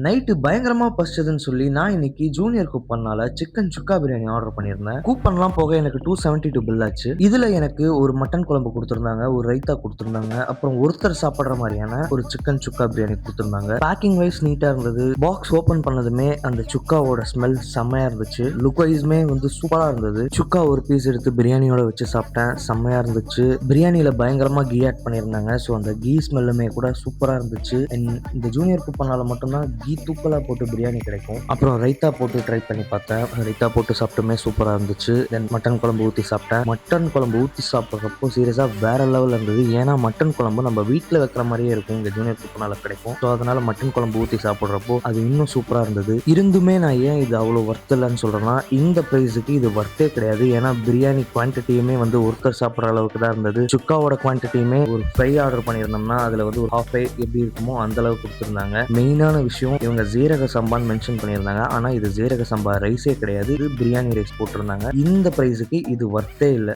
Night பயங்கரமா பசிச்சதுன்னு சொல்லி நான் இன்னைக்கு ஜூனியர் கூப்பன்னால சிக்கன் சுக்கா பிரியாணி ஆர்டர் பண்ணியிருந்தேன். கூப்பன்லாம் போக எனக்கு 272 பில் ஆச்சு. இதுல எனக்கு ஒரு மட்டன் குழம்பு குடுத்திருந்தாங்க, ஒரு ரைத்தா குடுத்திருந்தாங்க. அப்புறம் ஒருத்தர் சாப்பிடுற மாரியான ஒரு சிக்கன் சுக்கா பிரியாணி குடுத்திருந்தாங்க. பேக்கிங் வைஸ் நீட்டா இருந்தது. பாக்ஸ் ஓப்பன் பண்ணதுமே அந்த சுக்காவோட ஸ்மெல் செம்மையா இருந்துச்சு. லுக் வைஸ்மே வந்து சூப்பரா இருந்தது. சுக்கா ஒரு பீஸ் எடுத்து பிரியாணியோட வச்சு சாப்பிட்டேன். செம்மையா இருந்துச்சு. பிரியாணியில பயங்கரமா கீ ஆட் பண்ணியிருந்தாங்க. ஸோ அந்த கீ ஸ்மெல்லுமே கூட சூப்பரா இருந்துச்சு. இந்த ஜூனியர் கூப்பனால மட்டும்தான் கீ தூக்கலா போட்டு பிரியாணி கிடைக்கும். அப்புறம் ரைத்தா போட்டு ட்ரை பண்ணி பார்த்தேன். ரைத்தா போட்டு சாப்பிட்டுமே சூப்பரா இருந்துச்சு. தென் மட்டன் குழம்பு ஊத்தி சாப்பிட்டேன். மட்டன் குழம்பு ஊத்தி சாப்பிட்றப்போ சீரியஸா வேற லெவல்ல இருந்தது. ஏன்னா மட்டன் குழம்பு நம்ம வீட்டில் வைக்கிற மாதிரியே இருக்கும். இங்க ஜூனியர் கூப்பனால கிடைக்கும். ஸோ அதனால மட்டன் குழம்பு ஊத்தி சாப்பிட்றப்போ அது இன்னும் சூப்பரா இருந்தது. இருந்துமே நான் ஏன் இது அவ்வளோ ஒர்த் இல்லைன்னு சொல்றேன்னா, இந்த பிரைஸுக்கு இது ஒர்த்தே கிடையாது. ஏன்னா பிரியாணி குவான்டிட்டியுமே வந்து ஒருத்தர் சாப்பிட்ற அளவுக்கு தான் இருந்தது. சுக்காவோட குவான்டிட்டியுமே ஒரு ஃப்ரை ஆர்டர் பண்ணியிருந்தோம்னா அதுல வந்து ஒரு ஹாஃப் ஃப்ரை எப்படி இருக்குமோ அந்த அளவுக்கு கொடுத்துருந்தாங்க. மெயினான விஷயம், இவங்க ஜீரக சம்பான்னு மென்ஷன் பண்ணியிருந்தாங்க. ஆனா இது ஜீரக சம்பா ரைஸே கிடையாது. இது பிரியாணி ரைஸ் போட்டிருந்தாங்க. இந்த பிரைஸுக்கு இது ஒர்த்தே இல்லை.